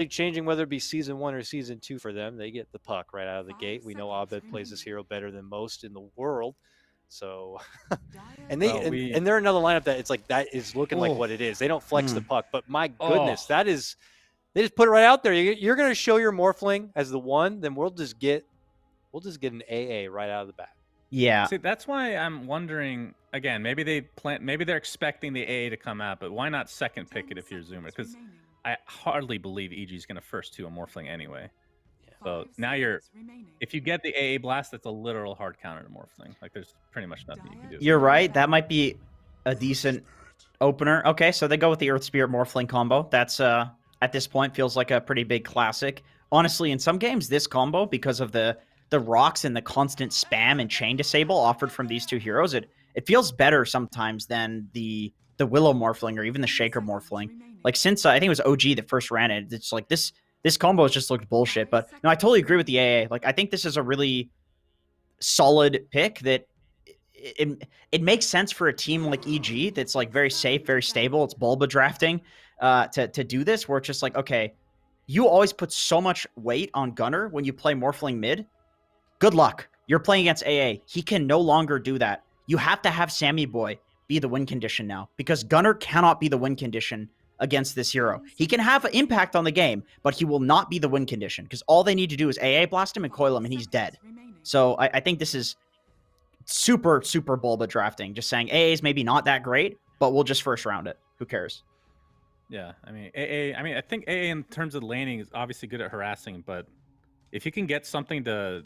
changing whether it be season 1 or season 2 for them. They get the puck right out of the gate. We know Abed plays this hero better than most in the world. So, and Well, they're another lineup that it's like that is looking like what it is. They don't flex the puck, but my goodness, that is they just put it right out there. You're going to show your Morphling as the one, then we'll just get an AA right out of the bat. Yeah. See, that's why I'm wondering again. Maybe they're expecting the AA to come out, but why not second pick it if you're Zoomer? Because I hardly believe EG is going to first to a Morphling anyway. So now if you get the AA blast, that's a literal hard counter to Morphling. Like there's pretty much nothing you can do. You're right. That might be a decent opener. Okay, so they go with the Earth Spirit Morphling combo. That's at this point feels like a pretty big classic. Honestly, in some games, this combo, because of the rocks and the constant spam and chain disable offered from these two heroes, it feels better sometimes than the Willow Morphling or even the Shaker Morphling. Like since I think it was OG that first ran it, it's like this combo has just looked bullshit. But no, I totally agree with the AA. Like I think this is a really solid pick that it makes sense for a team like EG that's like very safe, very stable. It's Bulba drafting to do this, where it's just like, okay, you always put so much weight on Gunner when you play Morphling mid. Good luck. You're playing against AA. He can no longer do that. You have to have Sammy Boy be the win condition now, because Gunner cannot be the win condition against this hero. He can have an impact on the game, but he will not be the win condition, because all they need to do is AA blast him and coil him, and he's dead. So I think this is super, super Bulba drafting. Just saying AA is maybe not that great, but we'll just first round it. Who cares? Yeah, I mean, I think AA in terms of laning is obviously good at harassing, but if you can get something to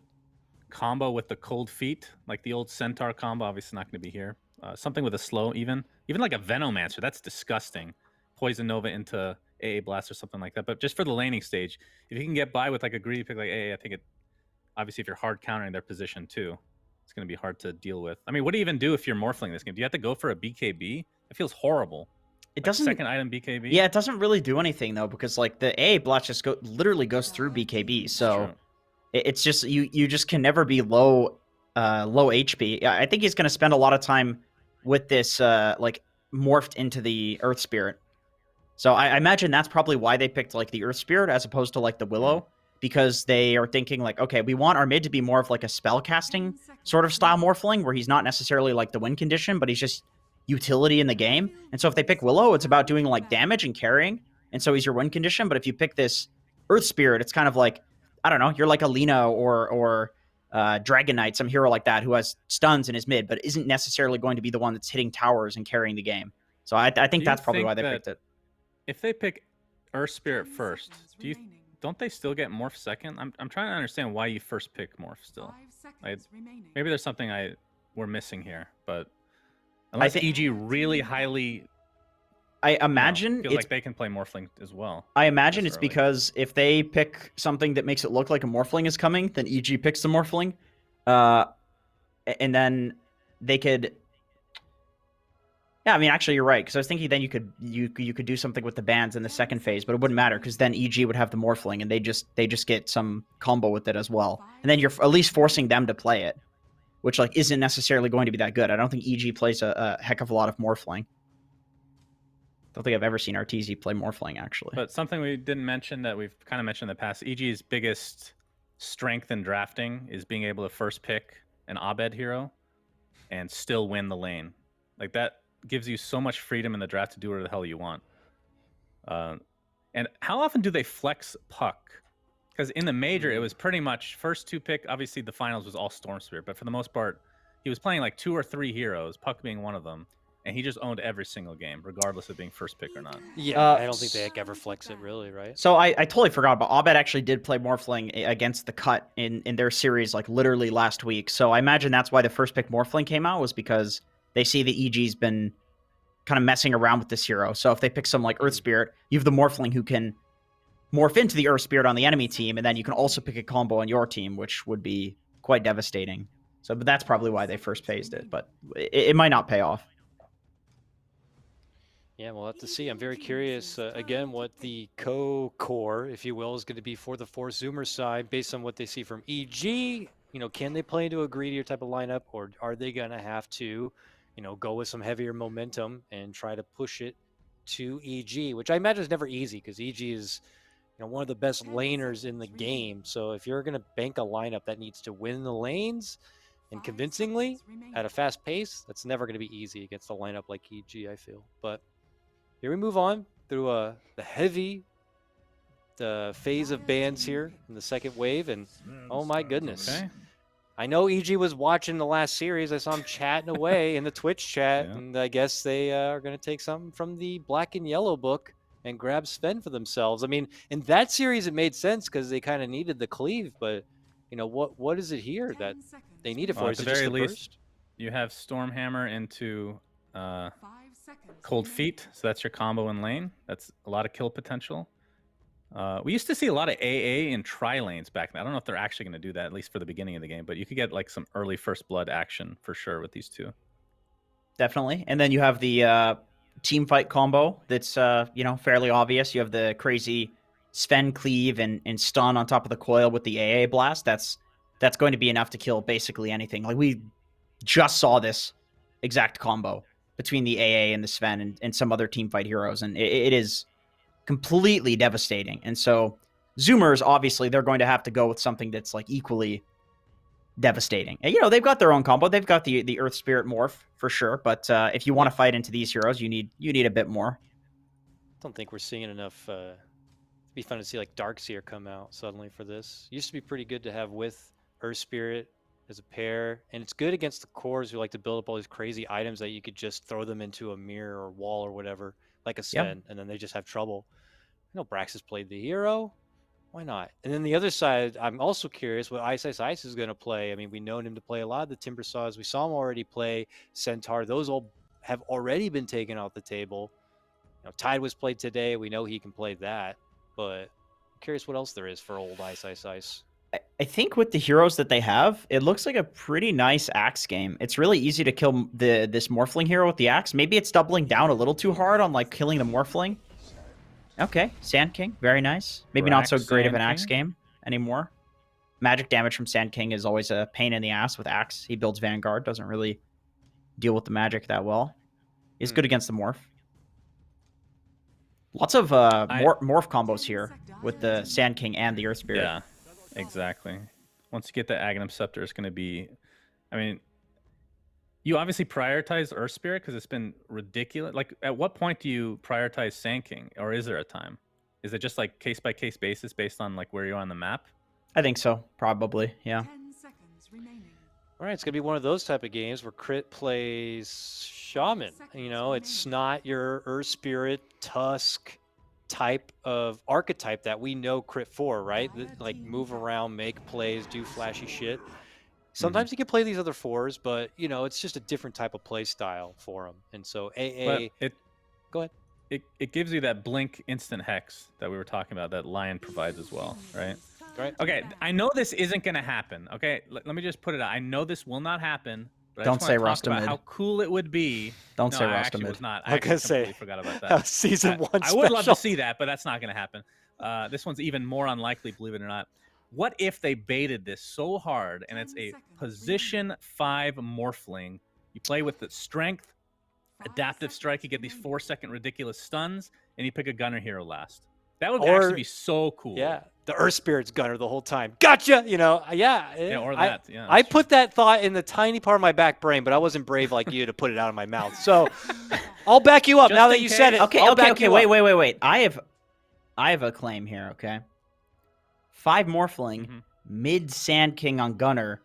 combo with the cold feet, like the old Centaur combo, obviously not going to be here. Something with a slow, even like a Venomancer, that's disgusting. Poison Nova into AA Blast or something like that. But just for the laning stage, if you can get by with like a greedy pick like AA, I think it, obviously if you're hard countering their position too, it's going to be hard to deal with. I mean, what do you even do if you're Morphling this game? Do you have to go for a BKB? It feels horrible. It doesn't second item BKB. Yeah, it doesn't really do anything though, because like the AA blast just literally goes through BKB. So it's just you just can never be low HP. I think he's going to spend a lot of time with this like morphed into the Earth Spirit. So I imagine that's probably why they picked like the Earth Spirit as opposed to like the Willow, because they are thinking like, okay, we want our mid to be more of like a spell casting sort of style Morphling, where he's not necessarily like the win condition, but he's just utility in the game. And so if they pick Willow, it's about doing like damage and carrying, and so he's your win condition. But if you pick this Earth Spirit, it's kind of like, I don't know, you're like a Lina or Dragon Knight, some hero like that who has stuns in his mid, but isn't necessarily going to be the one that's hitting towers and carrying the game. So I think that's probably why they picked it. If they pick Earth Spirit first, don't they still get Morph second? I'm trying to understand why you first pick Morph still. Maybe there's something we're missing here, but unless EG really highly, I imagine feel like they can play Morphling as well. I imagine it's because if they pick something that makes it look like a Morphling is coming, then EG picks the Morphling, and then they could. Yeah, I mean, actually, you're right, because I was thinking then you could do something with the bands in the second phase, but it wouldn't matter because then EG would have the Morphling, and they just get some combo with it as well, and then you're at least forcing them to play it, which like isn't necessarily going to be that good. I don't think EG plays a heck of a lot of Morphling. Don't think I've ever seen RTZ play Morphling, actually. But something we didn't mention that we've kind of mentioned in the past, EG's biggest strength in drafting is being able to first pick an Abed hero and still win the lane. Like that gives you so much freedom in the draft to do whatever the hell you want. And how often do they flex puck? Because in the major, it was pretty much first two pick. Obviously, the finals was all Storm Spirit, but for the most part, he was playing like 2 or 3 heroes, puck being one of them, and he just owned every single game, regardless of being first pick or not. Yeah, I don't think they ever flex it really, right? So I totally forgot, but Abed actually did play Morphling against the Cut in their series like literally last week. So I imagine that's why the first pick Morphling came out, was because they see the EG's been kind of messing around with this hero. So if they pick some like Earth Spirit, you have the Morphling who can morph into the Earth Spirit on the enemy team, and then you can also pick a combo on your team, which would be quite devastating. So, but that's probably why they first phased it, but it might not pay off. Yeah, we'll have to see. I'm very curious, again, what the core, if you will, is going to be for the Force Zoomer side, based on what they see from EG. You know, can they play into a greedier type of lineup, or are they going to have to, you know, go with some heavier momentum and try to push it to EG, which I imagine is never easy, because EG is, one of the best laners in the game. So if you're going to bank a lineup that needs to win the lanes and convincingly at a fast pace, that's never going to be easy against a lineup like EG, I feel. But here we move on through the phase of bans here in the second wave. And oh my goodness. Okay. I know EG was watching the last series. I saw him chatting away in the Twitch chat. Yeah. And I guess they are going to take something from the Black and Yellow book and grab Sven for themselves. I mean, in that series, it made sense because they kind of needed the cleave. But, what is it here that they need it for? Well, Is at it the just very the least, burst? you have Stormhammer into Cold Feet, so that's your combo in lane. That's a lot of kill potential. We used to see a lot of AA in tri-lanes back then. I don't know if they're actually going to do that, at least for the beginning of the game, but you could get like some early first blood action for sure with these two. Definitely. And then you have the team fight combo that's fairly obvious. You have the crazy Sven cleave and stun on top of the coil with the AA blast. That's going to be enough to kill basically anything. Like we just saw this exact combo between the AA and the Sven and some other team fight heroes, and it is completely devastating. And so Zoomers, obviously, they're going to have to go with something that's like equally devastating. And, they've got their own combo. They've got the Earth Spirit morph for sure. But if you want to fight into these heroes, you need a bit more. I don't think we're seeing enough. It'd be fun to see like Darkseer come out suddenly for this. Used to be pretty good to have with Earth Spirit as a pair, and it's good against the cores who like to build up all these crazy items that you could just throw them into a mirror or wall or whatever, like a Sven, and then they just have trouble. I know Brax has played the hero. Why not? And then the other side, I'm also curious what Ice is going to play. I mean, we known him to play a lot of the Timbersaws. We saw him already play Centaur. Those all have already been taken off the table. Tide was played today. We know he can play that. But I'm curious what else there is for old Ice. I think with the heroes that they have, it looks like a pretty nice axe game. It's really easy to kill this Morphling hero with the axe. Maybe it's doubling down a little too hard on like killing the Morphling. Okay, Sand King, very nice. Maybe not so great of an axe game anymore. Magic damage from Sand King is always a pain in the ass with axe. He builds Vanguard, doesn't really deal with the magic that well. He's good against the morph. Lots of morph combos here with the Sand King and the Earth Spirit. Yeah, exactly. Once you get the Aghanim Scepter, it's going to be... I mean, you obviously prioritize Earth Spirit because it's been ridiculous. Like, at what point do you prioritize Sand King, or is there a time? Is it just like case-by-case basis based on like where you are on the map? I think so, probably, yeah. 10 seconds remaining. All right, it's going to be one of those type of games where Crit plays Shaman. It's not your Earth Spirit, Tusk type of archetype that we know Crit for, right? Like move around, make plays, do flashy shit. Sometimes you can play these other fours, but, it's just a different type of play style for them. And so AA... Go ahead. It gives you that blink instant hex that we were talking about that Lion provides as well, right? Right. Okay, I know this isn't going to happen, okay? Let me just put it out. I know this will not happen, but Don't I say just want to talk about Rustamid. how cool it would be. Don't say I actually Rustamid. was not. I was gonna say, completely forgot about that. Season 1 I would love special. to see that, but that's not going to happen. This one's even more unlikely, believe it or not. What if they baited this so hard and it's a position 5 Morphling? You play with the strength, adaptive strike, you get these 4-second ridiculous stuns, and you pick a gunner hero last. That would actually be so cool. Yeah, the Earth Spirit's gunner the whole time. Gotcha! Or that. I put that thought in the tiny part of my back brain, but I wasn't brave like you to put it out of my mouth. So I'll back you up Just now that in you case. said it. Okay, wait. I have a claim here, okay? 5 Morphling, mid Sand King on Gunner,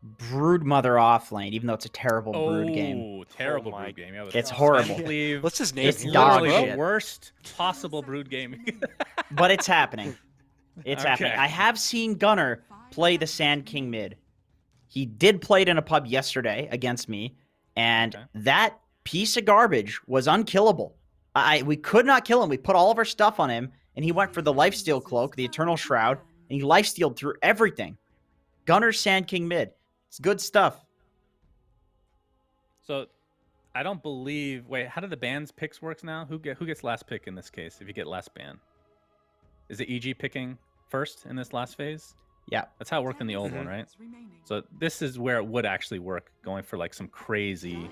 Brood Mother off lane, even though it's a terrible Brood game. Oh, terrible my Brood game. Yeah, with It's the horrible. sleeve. Let's just name It's it. dog Literally shit. the worst possible Brood game. But it's happening. It's happening. Okay. I have seen Gunner play the Sand King mid. He did play it in a pub yesterday against me, and that piece of garbage was unkillable. We could not kill him. We put all of our stuff on him, and he went for the Lifesteal Cloak, the Eternal Shroud, and he lifestealed through everything. Gunner Sand King mid. It's good stuff. So, I don't believe. Wait, how do the bands picks works now? Who gets last pick in this case? If you get last ban, is it EG picking first in this last phase? Yeah. That's how it worked in the old one, right? So this is where it would actually work, going for like some crazy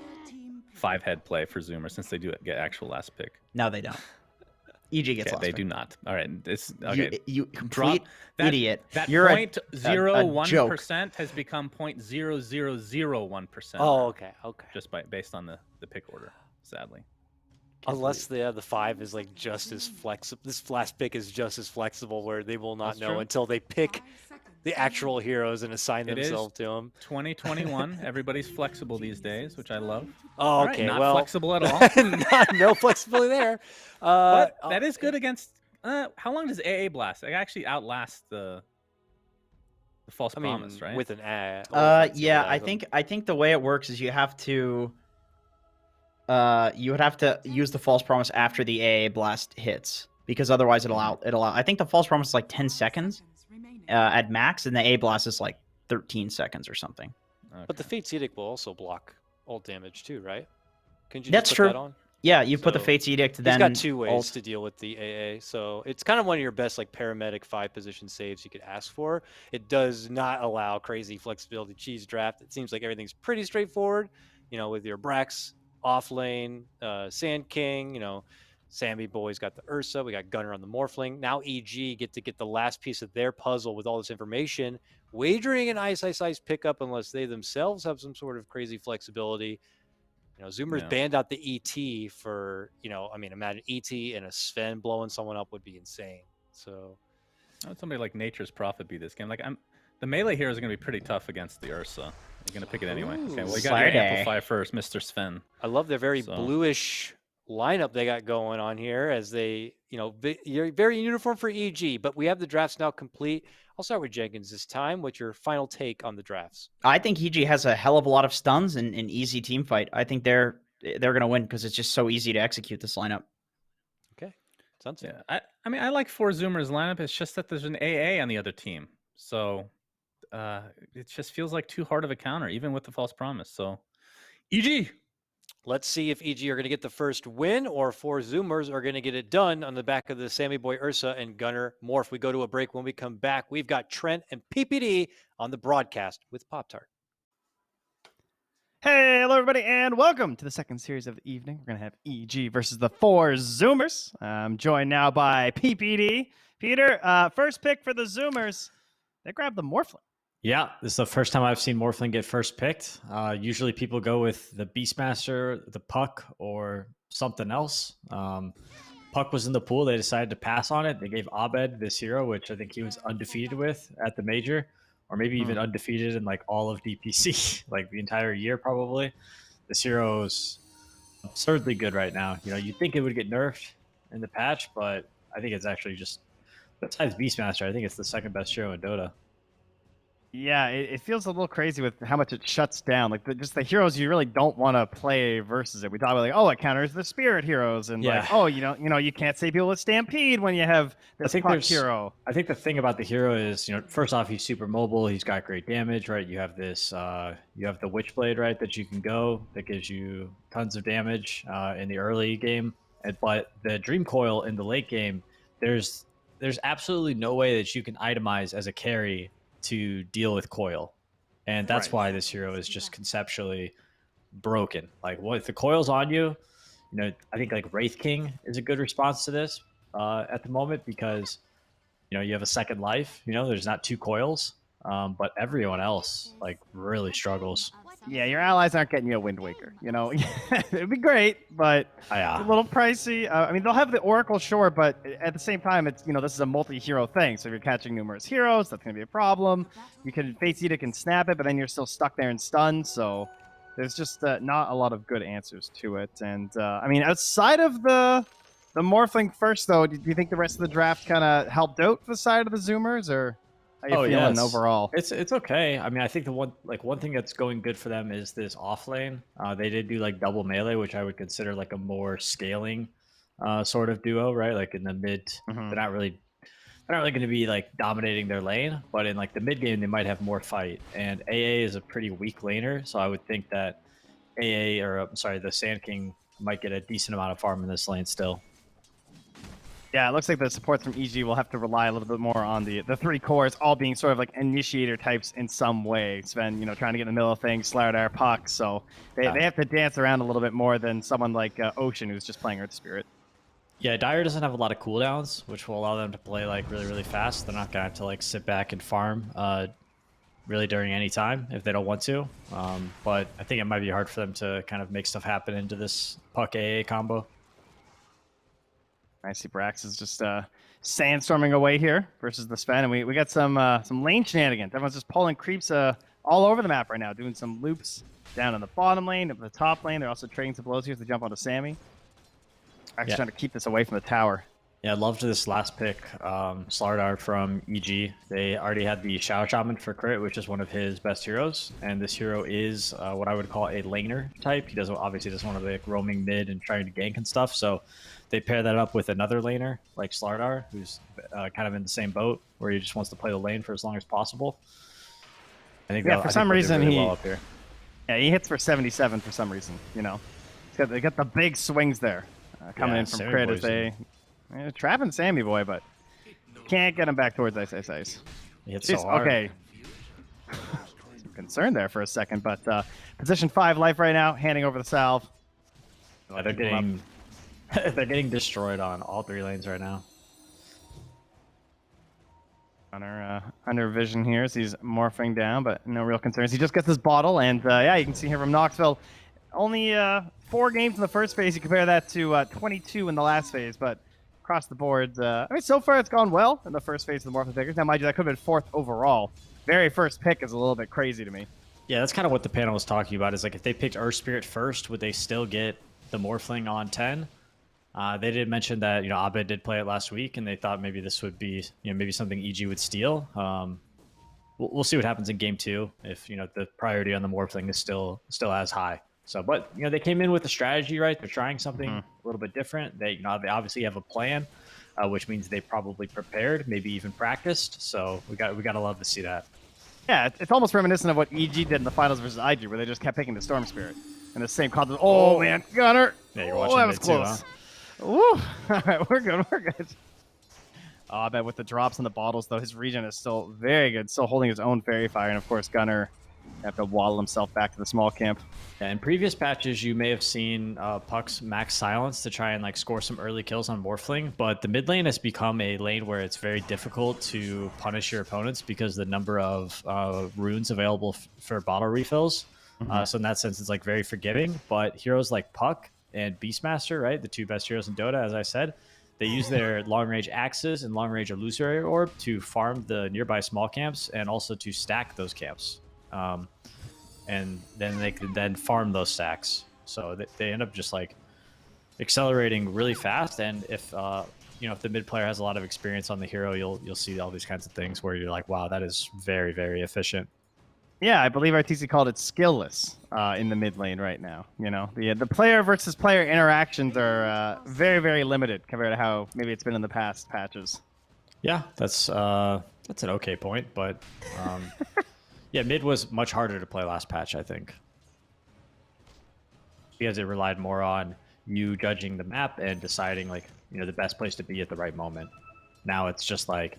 5-head play for Zoomer, since they do get actual last pick. No, they don't. EG gets Okay, last they pick. do not. All right, this okay. You complete idiot. That You're a 0.01% has become 0.0001%. Oh, okay, okay. Just based on the pick order, sadly. Unless the 5 is like just as flexible. This last pick is just as flexible, where they will not That's know true. until they pick the actual heroes and assign It is themselves to them. 2021. Everybody's flexible these days, which I love. Oh, All right, okay. not Well, flexible at all. no flexibility there. But that is good against. How long does AA blast? It actually outlasts the false promise, right? With an ad. Yeah, I think the way it works is you have to you would have to use the false promise after the AA blast hits, because otherwise it'll out. I think the false promise is like 10 seconds at max, and the A blast is like 13 seconds or something. Okay. But the Fate's Edict will also block ult damage too, right? Couldn't you That's just put true. that on? Yeah, you put the So, Fate's Edict. He's Then got 2 ways ult. to deal with the AA, so it's kind of one of your best like paramedic 5 position saves you could ask for. It does not allow crazy flexibility cheese draft. It seems like everything's pretty straightforward, with your Brax off lane, Sand King, Sammy Boy's got the Ursa, we got Gunner on the Morphling. Now EG get the last piece of their puzzle with all this information, wagering an Ice pickup unless they themselves have some sort of crazy flexibility. Zoomer's banned out the ET for, imagine ET and a Sven blowing someone up would be insane. So, how would somebody like Nature's Prophet be this game? Like, the melee heroes are going to be pretty tough against the Ursa. You're going to pick it anyway. Okay, well, you got your Amplify first, Mr. Sven. I love their very bluish lineup they got going on here, as they, you're very uniform for EG, but we have the drafts now complete. I'll start with Jenkins this time. What's your final take on the drafts? I think EG has a hell of a lot of stuns and an easy team fight. I think they're going to win because it's just so easy to execute this lineup. Okay, sounds good. I mean, I like 4Zoomer's lineup. It's just that there's an AA on the other team, so it just feels like too hard of a counter, even with the false promise. So, EG. Let's see if EG are going to get the first win, or 4Zoomers are going to get it done on the back of the Sammy Boy Ursa and Gunner Morph. We go to a break. When we come back, we've got Trent and PPD on the broadcast with Pop-Tart. Hey, hello everybody, and welcome to the second series of the evening. We're going to have EG versus the 4Zoomers. I'm joined now by PPD. Peter, first pick for the Zoomers. They grabbed the Morphling. Yeah, this is the first time I've seen Morphling get first picked. Usually people go with the Beastmaster, the Puck, or something else. Puck was in the pool. They decided to pass on it. They gave Abed this hero, which I think he was undefeated with at the Major, or maybe even undefeated in like all of DPC, like the entire year probably. This hero's absurdly good right now. You'd think it would get nerfed in the patch, but I think it's actually just, besides Beastmaster, I think it's the second best hero in Dota. Yeah, it feels a little crazy with how much it shuts down. Like just the heroes you really don't want to play versus it. We talk about it counters the spirit heroes, and you can't say people with Stampede when you have this Puck hero. I think the thing about the hero is, first off, he's super mobile. He's got great damage, right? You have this, you have the Witchblade, right, that you can go that gives you tons of damage in the early game. But the Dream Coil in the late game, there's absolutely no way that you can itemize as a carry to deal with coil, and that's why this hero is just conceptually broken. Like, if the coil's on you, I think like Wraith King is a good response to this at the moment, because you have a second life. There's not 2 coils, but everyone else like really struggles. Yeah, your allies aren't getting you a Wind Waker. It'd be great, but a little pricey. They'll have the Oracle, sure, but at the same time, it's this is a multi-hero thing. So if you're catching numerous heroes, that's going to be a problem. You can Fate's Edict and snap it, but then you're still stuck there and stunned. So there's just not a lot of good answers to it. And outside of the Morphling first, though, do you think the rest of the draft kind of helped out the side of the Zoomers, or? How you feeling overall? It's okay. I think the one thing that's going good for them is this off lane. They did do like double melee, which I would consider like a more scaling sort of duo, right? Like in the mid, they're not really going to be like dominating their lane, but in like the mid game, they might have more fight. And AA is a pretty weak laner, so I would think that the Sand King might get a decent amount of farm in this lane still. Yeah, it looks like the supports from EG will have to rely a little bit more on the 3 cores, all being sort of like initiator types in some way. Sven, trying to get in the middle of things, Slardar, Puck, so they have to dance around a little bit more than someone like Ocean, who's just playing Earth Spirit. Yeah, Dire doesn't have a lot of cooldowns, which will allow them to play like really, really fast. They're not gonna have to like sit back and farm really during any time if they don't want to. But I think it might be hard for them to kind of make stuff happen into this Puck AA combo. I see Brax is just sandstorming away here versus the Sven, and we got some lane shenanigans. Everyone's just pulling creeps all over the map right now, doing some loops down in the bottom lane, up the top lane. They're also trading some blows here to jump onto Sammy. Brax trying to keep this away from the tower. Yeah, I loved this last pick, Slardar from EG. They already had the Shadow Shaman for crit, which is one of his best heroes, and this hero is what I would call a laner type. He obviously doesn't want to be like roaming mid and trying to gank and stuff, so they pair that up with another laner like Slardar, who's kind of in the same boat, where he just wants to play the lane for as long as possible. I think for some reason really he well up here. Yeah, he hits for 77 for some reason. You know, they got the big swings there coming in from Sammy crit Boy's as they trapping Sammy Boy, but can't get him back towards Ice Ice Ice. He hits so hard. Okay. Some concern there for a second, but position 5 life right now, handing over the salve. Yeah, they're getting they're getting destroyed on all 3 lanes right now. Under vision here as he's morphing down, but no real concerns. He just gets his bottle, and yeah, you can see here from Knoxville, only 4 games in the first phase. You compare that to 22 in the last phase, but across the board, I mean, so far it's gone well in the first phase of the Morphin Pickers. Now, mind you, that could have been 4th overall. Very first pick is a little bit crazy to me. Yeah, that's kind of what the panel was talking about. Is like if they picked Earth Spirit first, would they still get the Morphling on 10? They did mention that Abed did play it last week, and they thought maybe this would be maybe something EG would steal. We'll see what happens in game 2 if the priority on the Morphling is still as high. So, but they came in with a strategy, right? They're trying something a little bit different. They they obviously have a plan, which means they probably prepared, maybe even practiced. So we gotta love to see that. Yeah, it's almost reminiscent of what EG did in the finals versus IG, where they just kept picking the Storm Spirit in the same context. Oh man, Gunner! Yeah, you're watching that was it too, close. huh? Woo! All right, we're good. We're good. Oh, I bet with the drops and the bottles, though, his regen is still very good. Still holding his own Fairy Fire, and of course, Gunner have to waddle himself back to the small camp. Yeah, in previous patches, you may have seen Puck's max silence to try and like score some early kills on Morphling, but the mid lane has become a lane where it's very difficult to punish your opponents because the number of runes available for bottle refills. So in that sense, it's like very forgiving. But heroes like Puck and Beastmaster, right, the 2 best heroes in Dota, as I said, they use their long-range axes and long-range illusory orb to farm the nearby small camps and also to stack those camps. And then they could then farm those stacks. So they end up just like accelerating really fast. And if if the mid player has a lot of experience on the hero, you'll see all these kinds of things where you're like, wow, that is very, very efficient. Yeah, I believe RTC called it skillless in the mid lane right now. The player versus player interactions are very, very limited compared to how maybe it's been in the past patches. Yeah, that's an okay point, but yeah, mid was much harder to play last patch, I think, because it relied more on you judging the map and deciding like the best place to be at the right moment. Now it's just like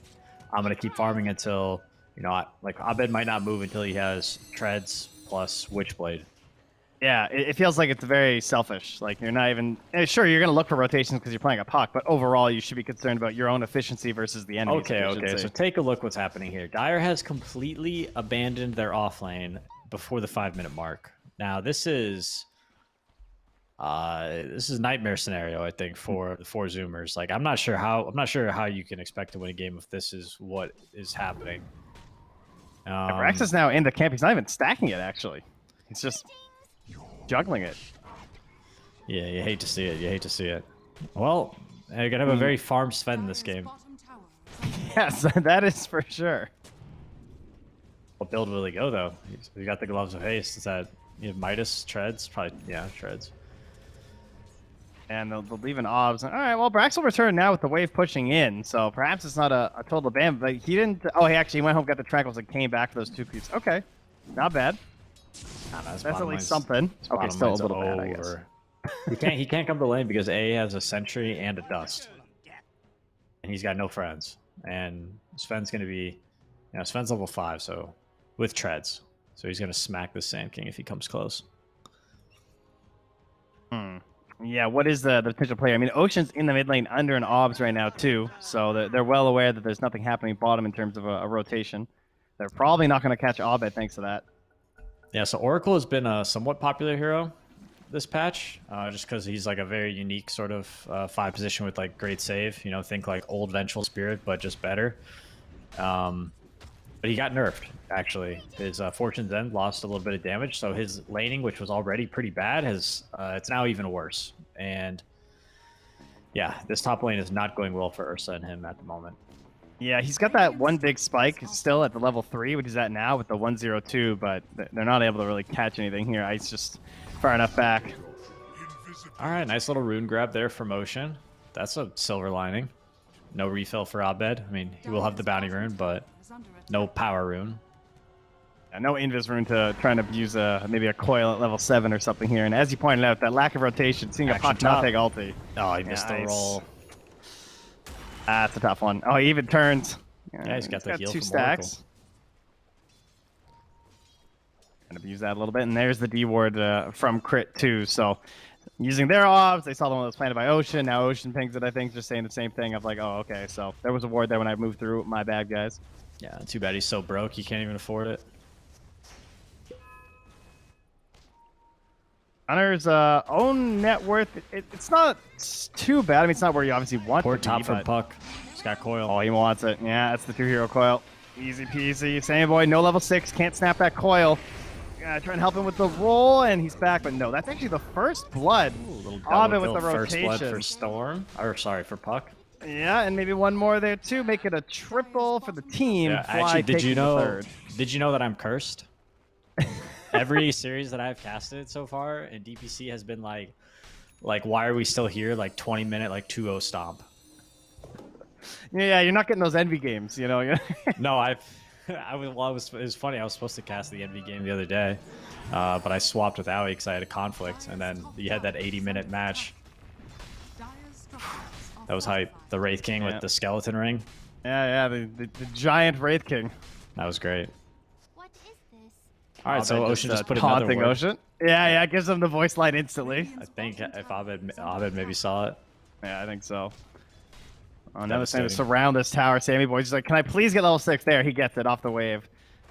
I'm gonna keep farming until like Abed might not move until he has treads plus Witchblade. Yeah, it feels like it's very selfish. Like you're not even sure you're going to look for rotations because you're playing a Puck, but overall you should be concerned about your own efficiency versus the enemy's efficiency. Okay. So take a look what's happening here. Dire has completely abandoned their off lane before the 5-minute mark. Now this is nightmare scenario, I think, for the 4 Zoomers. Like I'm not sure how you can expect to win a game if this is what is happening. Brax is now in the camp. He's not even stacking it, actually. He's just juggling it. Yeah, you hate to see it. Well, you're going to have a very farm Sven in this game. Yes, that is for sure. What build will he go, though? He's got the Gloves of Haste. Is that Midas, Treads? Probably, yeah, Treads. And they'll leave an obs. All right, well, Brax will return now with the wave pushing in, so perhaps it's not a total ban, but he didn't... Oh, he went home, got the Tranquils, and came back for those 2 creeps. Okay, not bad. That's at least something. Okay, still a little bad, I guess. He can't come to lane because A has a Sentry and a Dust. And he's got no friends. And Sven's going to be... Sven's level 5, so... With Treads. So he's going to smack the Sand King if he comes close. Yeah, what is the potential player? I mean, Ocean's in the mid lane under an OBS right now, too. So they're well aware that there's nothing happening bottom in terms of a rotation. They're probably not going to catch Abed thanks to that. Yeah, so Oracle has been a somewhat popular hero this patch, just because he's like a very unique sort of 5 position with like great save. You know, think like old Vengeful Spirit, but just better. But he got nerfed, actually. His Fortune's End lost a little bit of damage, so his laning, which was already pretty bad, has it's now even worse. And yeah, this top lane is not going well for Ursa and him at the moment. Yeah, he's got that one big spike still at the level 3, which he's at now with the 102, but they're not able to really catch anything here. Ice just far enough back. All right, nice little rune grab there from Ocean. That's a silver lining. No refill for Abed. I mean, he will have the bounty rune, but no power rune. Yeah, no invis rune to try and abuse maybe a coil at level 7 or something here. And as you pointed out, that lack of rotation, seeing a Puck not take ulti. Oh, he missed the roll. That's a tough one. Oh, he even turns. Yeah, he's got the heal 2 from stacks. And abuse that a little bit. And there's the D ward from Crit too. So using their obs, they saw the one that was planted by Ocean. Now Ocean pings it, I think, just saying the same thing of like, oh, okay. So there was a ward there when I moved through. My bad, guys. Yeah, too bad he's so broke he can't even afford it. Hunter's own net worth, it's not too bad. I mean, it's not where you obviously want Poor to top be, for but... Puck. He's got coil. Oh, he wants it. Yeah, that's the 2-hero coil. Easy peasy. Sammy boy, no level 6, can't snap that coil. Try and help him with the roll, and he's back, but no, that's actually the first blood. Ooh, little Abed with the first rotation. blood for Storm. Or sorry, for Puck. Yeah, and maybe one more there too. Make it a triple for the team. Yeah, Fly actually, did taking you the know? third. Did you know that I'm cursed? Every series that I've casted so far, and DPC has been like, why are we still here? Like 20-minute, like 2-0 stomp. Yeah, you're not getting those envy games, you know. No, it was funny. I was supposed to cast the Envy game the other day, but I swapped with Aoi because I had a conflict, and then you had that 80-minute match. That was hype. The Wraith King with the skeleton ring. Yeah, the giant Wraith King. That was great. What is this? All right, so Ocean just put another taunting word. Ocean. Yeah, it gives him the voice line instantly. I think if Abed maybe saw it. Yeah, I think so. Oh, now it's time to Devastating. surround this tower. Sammy boy's just like, can I please get level 6? There, he gets it off the wave.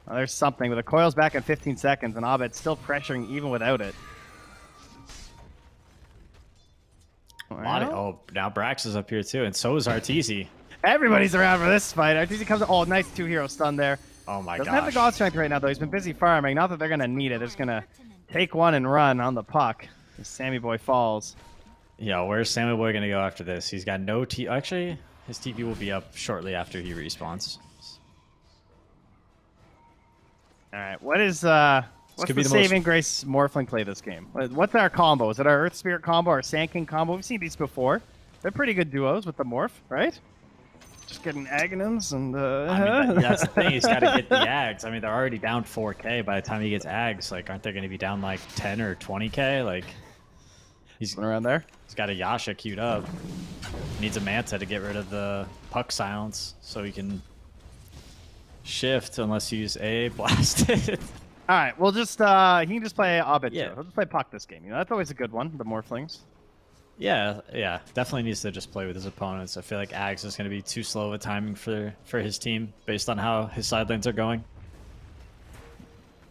Oh, there's something, but the coil's back in 15 seconds, and Abed's still pressuring even without it. Oh, now Brax is up here too, and so is Arteezy. Everybody's around for this fight. Arteezy comes. Oh, nice 2-hero stun there. Oh my Doesn't have the God Strength right now, though. He's been busy farming. Not that they're going to need it. They're just going to take one and run on the Puck. As Sammy boy falls. Yeah, where's Sammy Boy gonna go after this? He's got no T. Actually, his TP will be up shortly after he respawns. All right, what's the saving grace Morphling play this game? What's our combo? Is it our Earth Spirit combo, our Sand King combo? We've seen these before. They're pretty good duos with the Morph, right? Just getting Agonins and... I mean, that's the thing. He's got to get the Ags. I mean, they're already down 4K. By the time he gets Ags, like, aren't they going to be down like 10 or 20K? Like, he's around there. He's got a Yasha queued up. Needs a Manta to get rid of the Puck silence so he can shift unless you use A blasted. All right, we'll just he can just play Abed. Yeah. He'll just play Puck this game. You know, that's always a good one. The Morphlings. Yeah, definitely needs to just play with his opponents. I feel like Ags is going to be too slow of a timing for his team based on how his side lanes are going.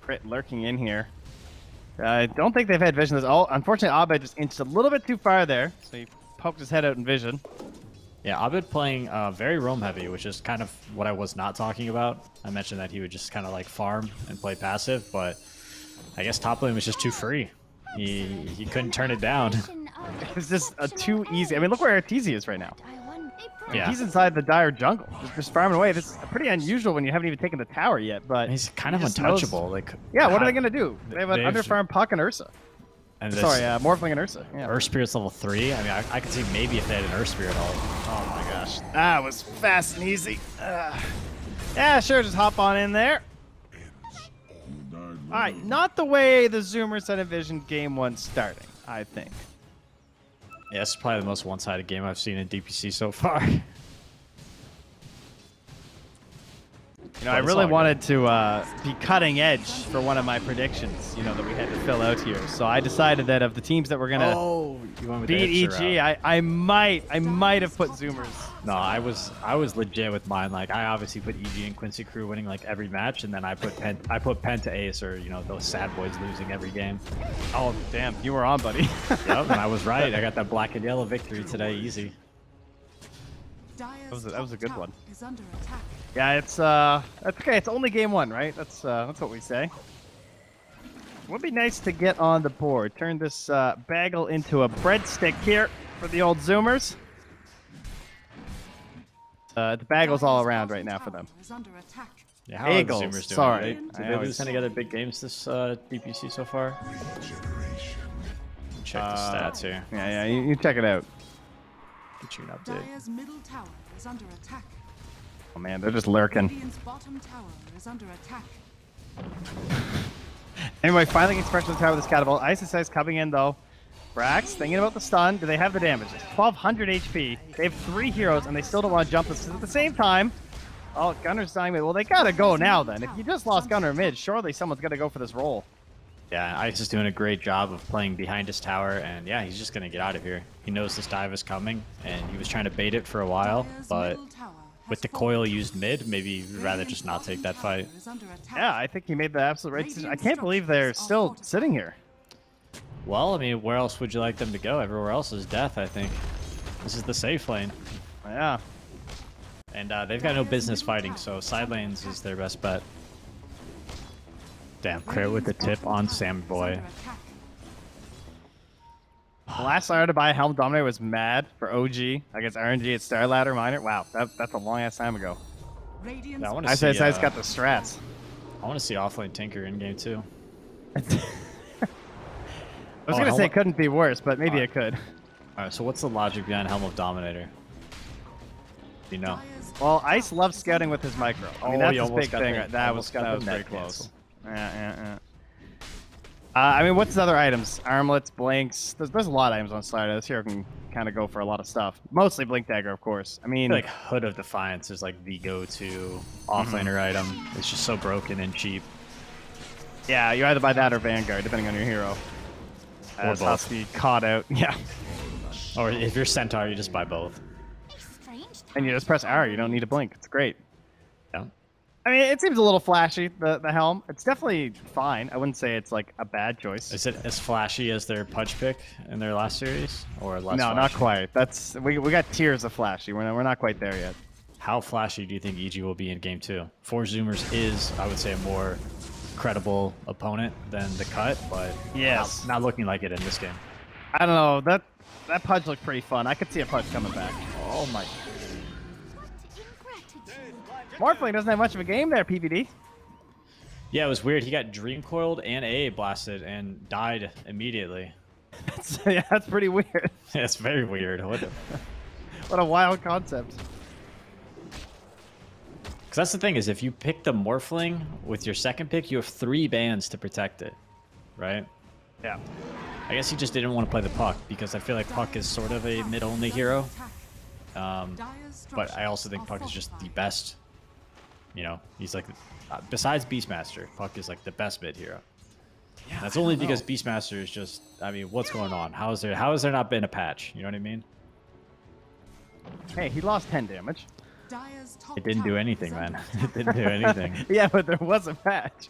Crit lurking in here. I don't think they've had vision. Oh, unfortunately, Abed just inched a little bit too far there, so he poked his head out in vision. Yeah, Abed playing very roam heavy, which is kind of what I was not talking about. I mentioned that he would just kind of like farm and play passive, but I guess top lane was just too free. He couldn't turn it down. It's just too easy. I mean, look where Arteezy is right now. Yeah. He's inside the dire jungle, just farming away. This is pretty unusual when you haven't even taken the tower yet, but He's kind of he just untouchable. knows- Like, Yeah, what are they gonna do? They have an underfarm Puck and Ursa. And Sorry, Morphling and Ursa. Yeah. Earth Spirit's level 3. I mean, I could see maybe if they had an Earth Spirit ult. Oh my gosh, that was fast and easy. Yeah, sure, just hop on in there. All right, not the way the Zoomers had envisioned Game 1 starting, I think. Yeah, this is probably the most one-sided game I've seen in DPC so far. You know, I really wanted to be cutting edge for one of my predictions, you know, that we had to fill out here. So I decided that of the teams that were going to You went with the beat hipster EG. route. I might have put Zoomers. No, I was legit with mine. Like I obviously put EG and Quincy Crew winning like every match, and then I put Pen to Ace, or those sad boys losing every game. Oh damn, you were on, buddy. Yep, and I was right. I got that black and yellow victory today, easy. That was a good one. Yeah, it's that's okay. It's only game 1, right? That's what we say. Would be nice to get on the board. Turn this bagel into a breadstick here for the old Zoomers. The bagel's all around right now for them. Yeah, how are the Eagles, Zoomers doing? sorry. Did they lose any other big games this DPC so far? Check the stats here. Yeah, you check it out. Get you an update. Dire's middle tower is under attack. Oh man, they're just lurking. Radiant's bottom tower is under attack. Anyway, finally gets pressure on the tower with this catapult. Ice coming in though. Brax thinking about the stun. Do they have the damage? It's 1200 HP. They have 3 heroes and they still don't want to jump this. At the same time, oh, Gunner's dying mid. Well, they gotta go now then. If you just lost Gunner mid, surely someone's gotta go for this role. Yeah, Ice is doing a great job of playing behind his tower, and yeah, he's just gonna get out of here. He knows this dive is coming, and he was trying to bait it for a while, Dire's but middle tower with has the fallen. coil used mid, maybe he'd rather just not take that fight. Is under attack. Yeah, I think he made the absolute right decision. I can't believe they're still sitting here. Well, I mean, where else would you like them to go? Everywhere else is death, I think. This is the safe lane. Yeah. And they've got no business fighting, so side lanes is their best bet. Damn, crit with the tip on Sam Boy. The last I heard to buy a Helm Dominator was mad for OG against RNG at Star Ladder Minor. Wow, that's a long ass time ago. Yeah, I want I to said see. it's got the strats. I want to see offlane Tinker in game 2. I was gonna say it couldn't be worse, but maybe it could. All right, so what's the logic behind Helm of Dominator? Do you know? Well, Ice loves scouting with his micro. I mean, Oh, that's he his almost big got thing. the- Right? That almost was got the very net close. cancel. Yeah. I mean, what's his other items? Armlets, blinks. There's a lot of items on slider. This hero can kind of go for a lot of stuff. Mostly blink dagger, of course. I I mean, feel like Hood of Defiance is like the go-to offlaner item. It's just so broken and cheap. yeah, you either buy that or Vanguard, depending on your hero. Or As both. Husky caught out. Yeah. Or if you're Centaur, you just buy both. Strange And you just press R. You don't need to blink. It's great. Yeah. I mean, it seems a little flashy, the helm. It's definitely fine. I wouldn't say it's like a bad choice. Is it as flashy as their Pudge pick in their last series, or less? No, flashy? not quite. That's we got tiers of flashy. We're not quite there yet. How flashy do you think EG will be in game 2? 4 Zoomers is, I would say, a more credible opponent than the cut, but Yes. not looking like it in this game. I don't know. That Pudge looked pretty fun. I could see a Pudge coming back. Oh my! What ingratitude. Morphling doesn't have much of a game there, PPD. Yeah, it was weird. He got dream coiled and AA blasted and died immediately. That's pretty weird. It's very weird. What? What a wild concept. Because that's the thing is, if you pick the Morphling with your second pick, you have 3 bans to protect it, right? Yeah. I guess he just didn't want to play the Puck because I feel like Puck is sort of a mid-only hero. But I also think Puck is just the best. You know, he's like, besides Beastmaster, Puck is like the best mid hero. Yeah, That's only because Beastmaster is just, I mean, what's going on? How has there not been a patch? You know what I mean? Hey, he lost 10 damage. It didn't do anything, man. It didn't do anything. Yeah, but there was a patch.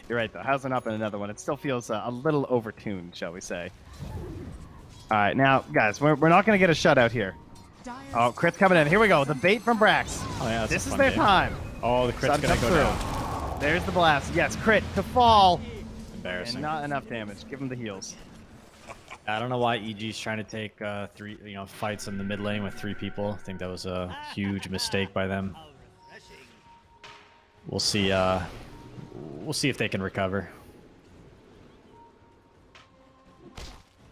You're right, though. How's there not been another one? It still feels a little overtuned, shall we say. All right, now, guys, we're not going to get a shutout here. Oh, crit's coming in. Here we go. The bait from Brax. Oh, yeah, that's a This is fun their game. time. Oh, the crit's Sun gonna comes go through. down. There's the blast. Yes, crit to fall. Embarrassing. And not enough damage. Give him the heals. I don't know why EG's trying to take 3, fights in the mid lane with 3 people. I think that was a huge mistake by them. We'll see. We'll see if they can recover.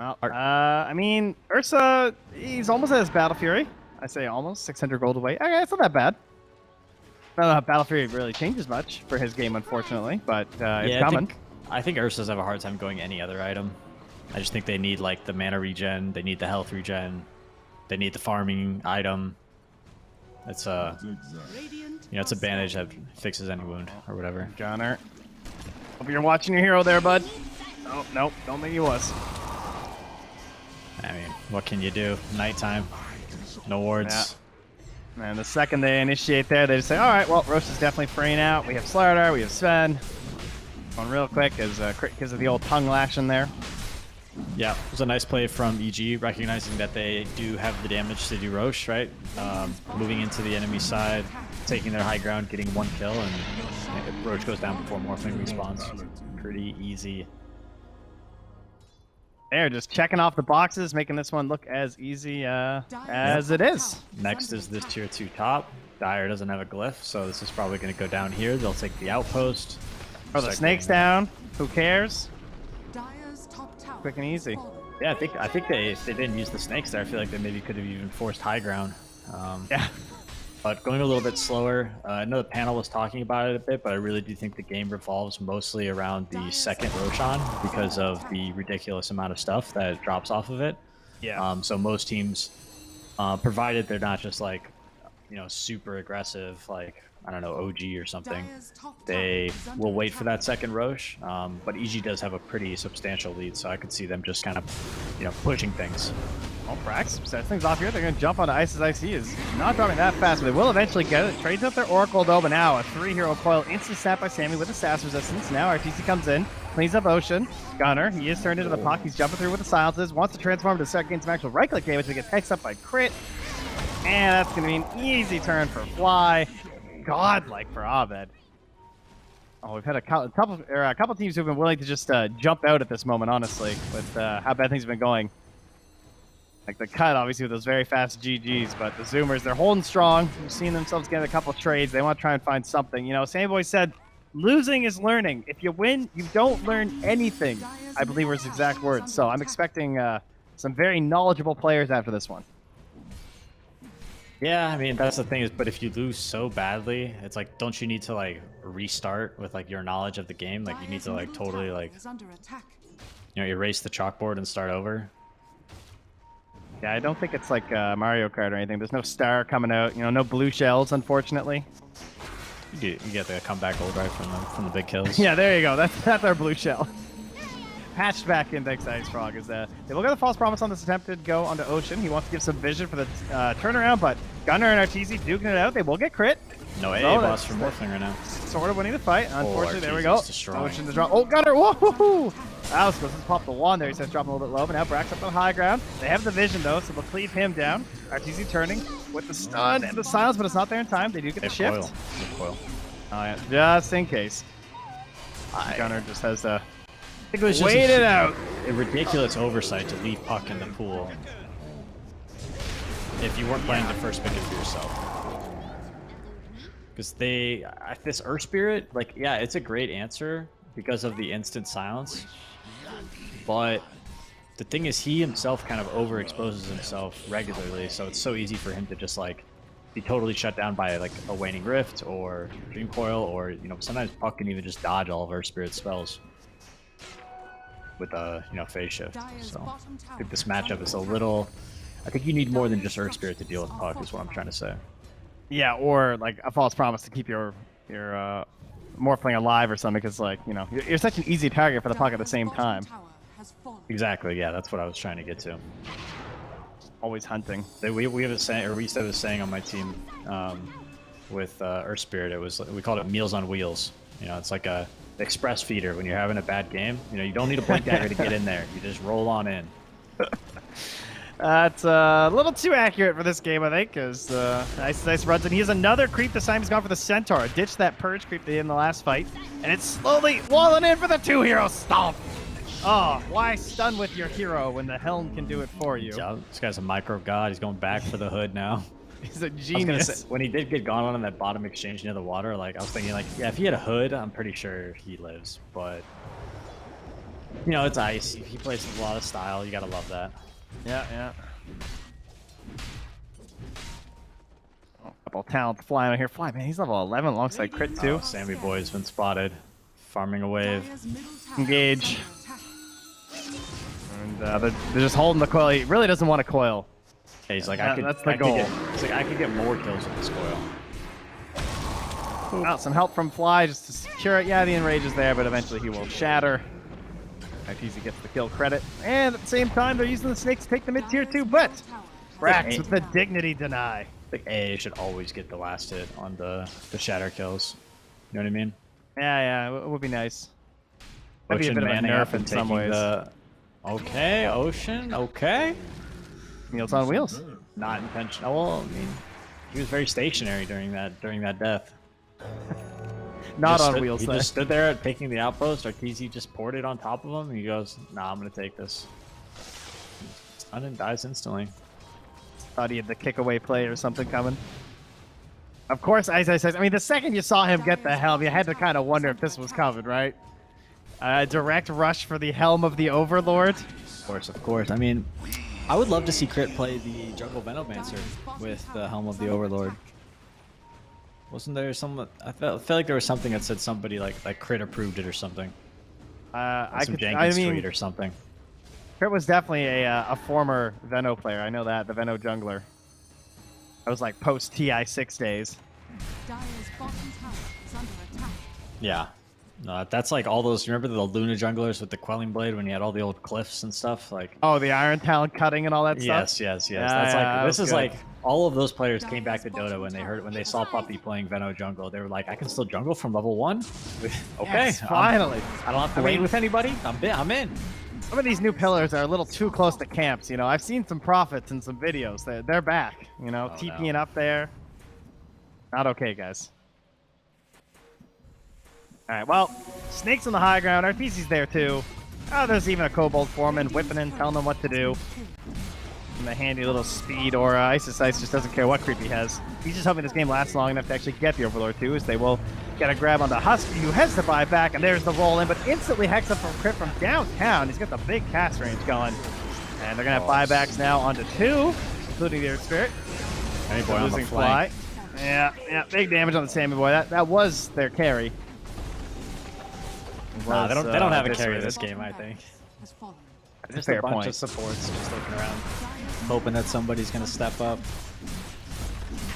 Well, I mean, Ursa, he's almost at his Battle Fury. I say almost. 600 gold away. Okay, it's not that bad. I don't know how Battle Fury really changes much for his game, unfortunately, but it's coming. I think Ursa's have a hard time going any other item. I just think they need like the mana regen, they need the health regen, they need the farming item. It's it's a bandage that fixes any wound or whatever. Gunner. Hope you're watching your hero there, bud. Oh, nope. Don't think he was. I mean, what can you do? Nighttime, no wards. Yeah. And the second they initiate there, they just say, all right, well, Roche is definitely fraying out. We have Slardar, we have Sven. Going real quick as Crit gives it the old tongue lashing there. Yeah, it was a nice play from EG, recognizing that they do have the damage to do Roche, right? Moving into the enemy side, taking their high ground, getting 1 kill, and Roche goes down before Morphling respawns. Pretty easy. They're just checking off the boxes, making this one look as easy as it is. Next is this tier 2 top. Dire doesn't have a glyph, so this is probably going to go down here. They'll take the outpost. Oh, the snake's down. Who cares? Dire's top tower Quick and easy. Yeah, I think if they didn't use the snakes there, I feel like they maybe could have even forced high ground. Yeah. But going a little bit slower, I know the panel was talking about it a bit, but I really do think the game revolves mostly around the second Roshan because of the ridiculous amount of stuff that drops off of it. Yeah. So most teams, provided they're not just like, you know, super aggressive, like, I don't know, OG or something, they will wait for that second Roche. But EG does have a pretty substantial lead, so I could see them just kind of, you know, pushing things. Well, Brax sets things off here. They're going to jump onto Ice's Ice. He is not dropping that fast, but they will eventually get it. Trades up their Oracle, though, but now a 3-hero coil instant snap by Sammy with the Sass resistance. Now RTC comes in, cleans up Ocean. Gunner, he is turned into the puck. He's jumping through with the silences. Wants to transform to start getting some actual right-click damage, but gets hexed up by Crit. And that's going to be an easy turn for Fly. Godlike for Abed. Oh, we've had a couple teams who've been willing to just jump out at this moment, honestly, with how bad things have been going. Like the cut, obviously, with those very fast GGs, but the Zoomers, they're holding strong. We've seen themselves get a couple trades. They want to try and find something. You know, Samboy said, losing is learning. If you win, you don't learn anything, I believe were his exact words. So I'm expecting some very knowledgeable players after this one. Yeah, I mean, that's the thing is, but if you lose so badly, it's like, don't you need to like restart with like your knowledge of the game? Like you need to like totally like, you know, erase the chalkboard and start over. Yeah, I don't think it's like Mario Kart or anything. There's no star coming out. You know, no blue shells, unfortunately. You get the comeback gold right from the big kills. Yeah, there you go. That's our blue shell. Patched back in Dex Ice Frog is they will get a false promise on this attempted go onto Ocean. He wants to give some vision for the turnaround, but Gunner and Arteezy duking it out. They will get crit. No AA So boss from Morphling right now. Sort of winning the fight. Unfortunately, there we go. Ocean to drop. Oh, Gunner! Whoa! Alice goes to pop the wand there. He says dropping a little bit low, but now Brax up on high ground. They have the vision though, so they'll cleave him down. Arteezy turning with the stun and the silence, but it's not there in time. They do get the shift. Coil. Oh yeah, just in case. Gunner just has to I think it was just wait it out. A ridiculous oversight to leave Puck in the pool if you weren't planning to first pick it for yourself. Because this Earth Spirit, like, yeah, it's a great answer because of the instant silence. But the thing is, he himself kind of overexposes himself regularly, so it's so easy for him to just, like, be totally shut down by, like, a Waning Rift or Dream Coil, or, you know, sometimes Puck can even just dodge all of Earth Spirit's spells with you know, phase shift. So I think this matchup is a little, I think you need more than just Earth Spirit to deal with Puck is what I'm trying to say. Yeah, or like a false promise to keep your Morphling alive or something, because like, you know, you're such an easy target for the Puck at the same time. Exactly, yeah, that's what I was trying to get to. Always hunting. We have a saying, or we used to have a saying on my team with Earth Spirit. We called it meals on wheels. You know, it's like a express feeder when you're having a bad game. You know, you don't need a blink dagger to get in there. You just roll on in. That's a little too accurate for this game, I think, because Nice runs in. He has another creep. This time he's gone for the Centaur. Ditched that Purge creep they did in the last fight. And it's slowly walling in for the 2-hero stomp. Oh, why stun with your hero when the Helm can do it for you? Yeah, this guy's a micro god. He's going back for the hood now. He's a genius. Say, when he did get gone on that bottom exchange near the water, like I was thinking, like, yeah, if he had a hood, I'm pretty sure he lives. But you know, it's Ice. He plays with a lot of style. You gotta love that. Yeah. Oh, couple talent flying out here. Fly, man, he's level 11 alongside Crit too. Sammy Boy's been spotted, farming a wave. Engage. And they're just holding the coil. He really doesn't want to coil. Yeah, he's like, that's the goal. He's like, I could get more kills with this coil. Some help from Fly just to secure it. Yeah, the enrage is there, but eventually he will shatter. ITZ gets the kill credit, and at the same time, they're using the snakes to take the mid-tier too, but Brax with the dignity deny. I think AA should always get the last hit on the shatter kills. You know what I mean? Yeah, it would be nice. That'd be a Ocean bit of a manning up nerf in and some taking ways. Okay, Ocean, okay. Meals on wheels. Not intentional. Well, I mean, he was very stationary during that death. Not Just on stood- wheels, He though. just stood there taking the outpost. Arteezy just poured it on top of him. And he goes, "Nah, I'm gonna take this." Stunned and dies instantly. Thought he had the kick away play or something coming. Of course, as I said, I mean, the second you saw him get the helm, you had to kind of wonder if this was coming, right? Direct rush for the helm of the Overlord. Of course. I mean, I would love to see Crit play the Jungle Venomancer with the Helm of the Overlord. Wasn't there some? I felt like there was something that said somebody like Crit approved it or something. Some janky street or something. Crit was definitely a former Veno player. I know that, the Veno jungler. That was like post TI6 days. Dire's bottom tower is under attack. Yeah. No, that's like all those. Remember the Luna junglers with the Quelling Blade when you had all the old cliffs and stuff? Like. Oh, the Iron Talon cutting and all that stuff? Yes. Yeah, That's yeah, like this is good. like all of those players came back to Dota when they saw Puppy playing Veno jungle. They were like, I can still jungle from level 1. Okay, Yes, finally. I don't have to wait with anybody. I'm in. Some of these new pillars are a little too close to camps. You know, I've seen some profits in some videos. They're back. You know, Oh, TPing no. up there. Not okay, guys. All right, well, Snake's on the high ground. RPC's there too. Oh, there's even a Kobold Foreman whipping in, telling them what to do. And the handy little speed aura. Ice just doesn't care what creep he has. He's just hoping this game lasts long enough to actually get the Overlord too, as they will get a grab on the Husky, who has to buy back, and there's the roll in, but instantly Hex up from Crit from downtown. He's got the big cast range going. And they're going to have buybacks now onto 2, including the Earth Spirit. Hey boy, on the Losing flank. Fly. Yeah, big damage on the Sammy Boy. That was their carry. Nah, they don't have a carry eviscerated. this game, I think. Has fallen. Just Fair a bunch point. of supports just looking around, hoping that somebody's gonna step up.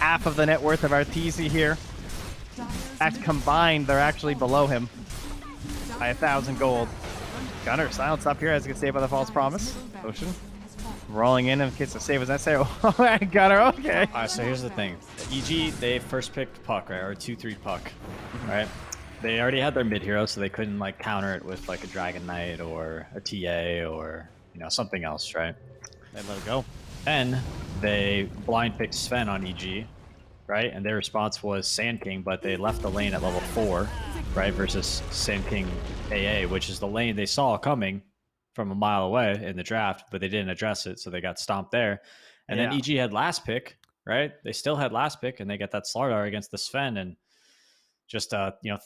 Half of the net worth of Arteezy here. Act combined, they're actually below him by 1,000 gold. Gunner, silence up here as he gets saved by the false promise. Ocean rolling in case the save is necessary. Oh, Gunner, okay. Alright, so here's the thing. EG, they first picked Puck, right? Or 2-3 Puck, right? They already had their mid hero, so they couldn't like counter it with like a Dragon Knight or a TA or something else, right? They let it go. Then they blind picked Sven on EG, right? And their response was Sand King, but they left the lane at level 4, right? Versus Sand King AA, which is the lane they saw coming from a mile away in the draft, but they didn't address it, so they got stomped there. And then EG had last pick, right? They still had last pick, and they got that Slardar against the Sven, and just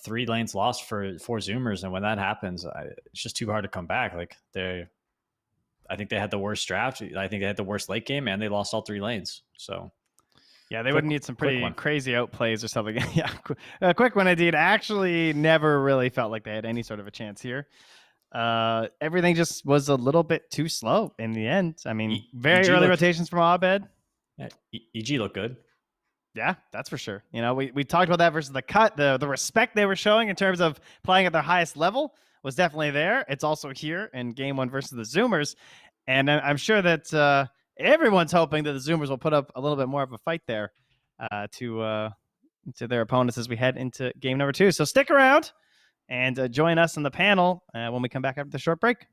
3 lanes lost for 4 Zoomers, and when that happens, it's just too hard to come back. Like I think they had the worst draft. I think they had the worst late game, and they lost all 3 lanes. So Yeah, they would need some pretty one. crazy outplays or something. Yeah, a quick one indeed. Actually, never really felt like they had any sort of a chance here. Everything just was a little bit too slow in the end. I mean, very EG early looked- rotations from Abed. yeah, EG looked good. Yeah, that's for sure. You know, we talked about that versus the cut. The respect they were showing in terms of playing at their highest level was definitely there. It's also here in game 1 versus the Zoomers. And I'm sure that everyone's hoping that the Zoomers will put up a little bit more of a fight there to their opponents as we head into game number 2. So stick around and join us in the panel when we come back after the short break.